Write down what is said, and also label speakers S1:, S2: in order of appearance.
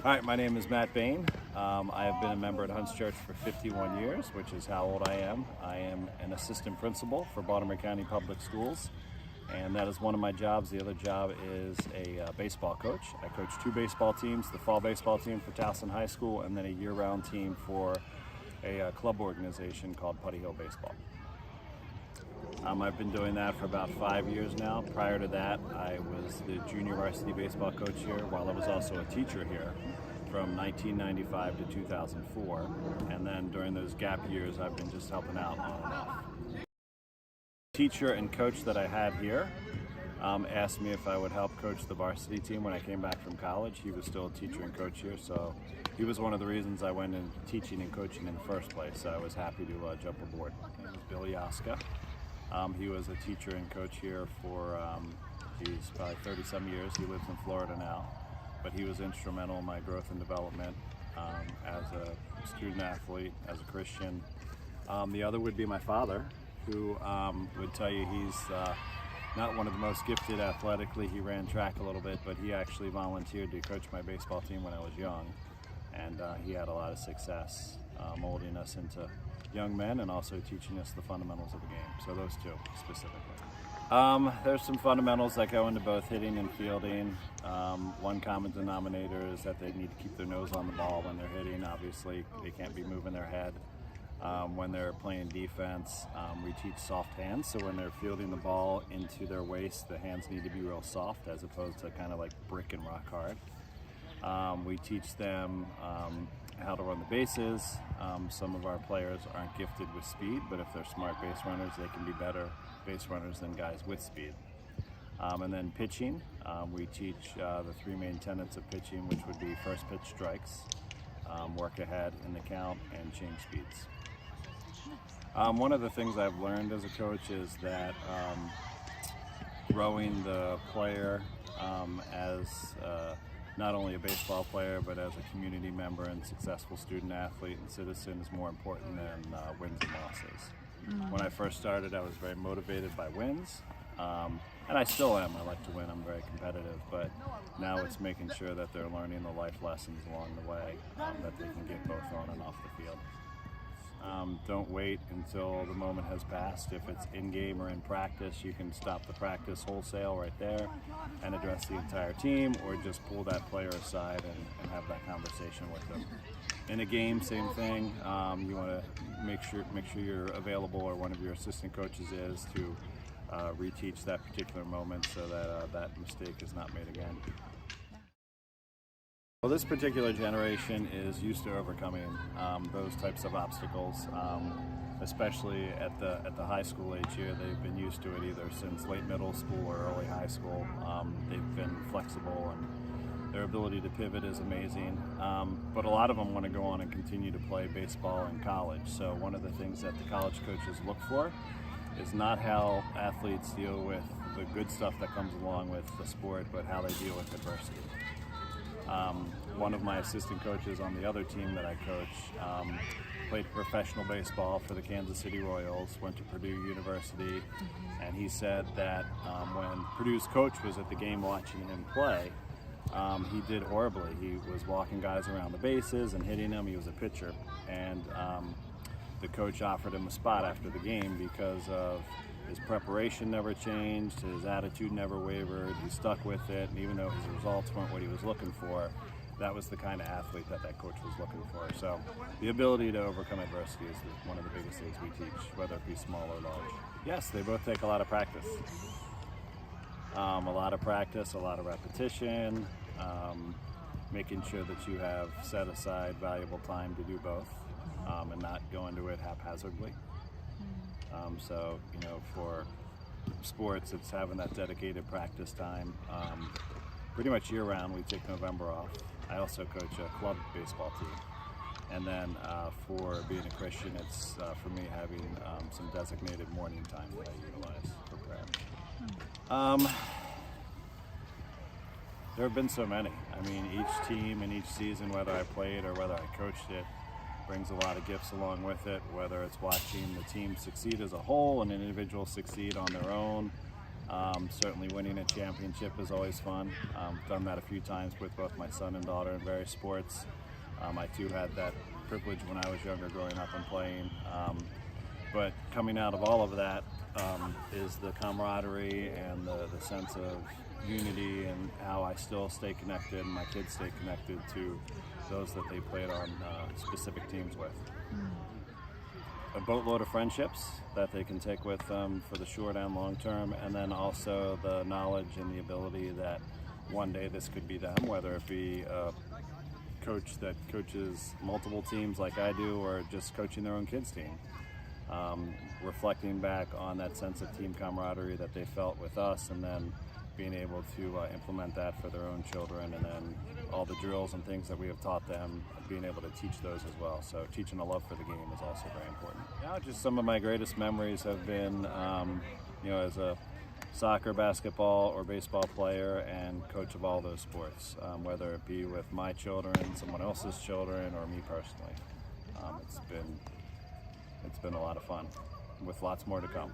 S1: All right, my name is Matt Bayne. I have been a member at Hunts Church for 51 years, which is how old I am. I am an assistant principal for Baltimore County Public Schools, and that is one of my jobs. The other job is a baseball coach. I coach two baseball teams, the fall baseball team for Towson High School, and then a year-round team for a club organization called Putty Hill Baseball. I've been doing that for about 5 years now. Prior to that, I was the junior varsity baseball coach here, while I was also a teacher here from 1995 to 2004. And then during those gap years, I've been just helping out on and off. Teacher and coach that I had here asked me if I would help coach the varsity team when I came back from college. He was still a teacher and coach here, so he was one of the reasons I went into teaching and coaching in the first place. So I was happy to jump aboard. His name is Bill Yaska. He was a teacher and coach here for, he's probably 30-some years. He lives in Florida now, but he was instrumental in my growth and development as a student athlete, as a Christian. The other would be my father, who would tell you he's not one of the most gifted athletically. He ran track a little bit, but he actually volunteered to coach my baseball team when I was young, and he had a lot of success molding us into young men and also teaching us the fundamentals of the game. So those two specifically. There's some fundamentals that go into both hitting and fielding. One common denominator is that they need to keep their nose on the ball when they're hitting. Obviously, they can't be moving their head. When they're playing defense, we teach soft hands. So when they're fielding the ball into their waist, the hands need to be real soft as opposed to kind of like brick and rock hard. We teach them how to run the bases. Some of our players aren't gifted with speed, but if they're smart base runners, they can be better base runners than guys with speed. And then pitching, we teach the three main tenets of pitching, which would be first pitch strikes, work ahead in the count, and change speeds. One of the things I've learned as a coach is that growing the player as not only a baseball player, but as a community member and successful student athlete and citizen is more important than wins and losses. When I first started, I was very motivated by wins, and I still am. I like to win. I'm very competitive, but now it's making sure that they're learning the life lessons along the way that they can get both on and off the field. Don't wait until the moment has passed. If it's in-game or in practice, you can stop the practice wholesale right there and address the entire team, or just pull that player aside and have that conversation with them. In a game, same thing. You want to make sure you're available, or one of your assistant coaches is, to reteach that particular moment so that that mistake is not made again. Well, this particular generation is used to overcoming those types of obstacles, especially at the high school age here. They've been used to it either since late middle school or early high school. They've been flexible, and their ability to pivot is amazing. But a lot of them want to go on and continue to play baseball in college. So one of the things that the college coaches look for is not how athletes deal with the good stuff that comes along with the sport, but how they deal with adversity. One of my assistant coaches on the other team that I coach played professional baseball for the Kansas City Royals, went to Purdue University, and he said that when Purdue's coach was at the game watching him play, he did horribly. He was walking guys around the bases and hitting them. He was a pitcher, and the coach offered him a spot after the game because of his preparation never changed, his attitude never wavered, he stuck with it, and even though his results weren't what he was looking for, that was the kind of athlete that coach was looking for. So the ability to overcome adversity is one of the biggest things we teach, whether it be small or large. Yes, they both take a lot of practice. A lot of repetition, making sure that you have set aside valuable time to do both, and not go into it haphazardly. So, for sports, it's having that dedicated practice time. Pretty much year-round, we take November off. I also coach a club baseball team. And then for being a Christian, it's for me having some designated morning time that I utilize for prayer. There have been so many. I mean, each team and each season, whether I played or whether I coached it, brings a lot of gifts along with it, whether it's watching the team succeed as a whole and an individual succeed on their own, Certainly winning a championship is always fun. Done that a few times with both my son and daughter in various sports. I too had that privilege when I was younger growing up and playing. But coming out of all of that is the camaraderie and the sense of unity, and how I still stay connected and my kids stay connected to those that they played on specific teams with. A boatload of friendships that they can take with them for the short and long term, and then also the knowledge and the ability that one day this could be them, whether it be a coach that coaches multiple teams like I do, or just coaching their own kids' team. Reflecting back on that sense of team camaraderie that they felt with us, and then being able to implement that for their own children, and then all the drills and things that we have taught them, being able to teach those as well. So teaching a love for the game is also very important. Now, just some of my greatest memories have been, as a soccer, basketball, or baseball player and coach of all those sports, whether it be with my children, someone else's children, or me personally. It's been a lot of fun, with lots more to come.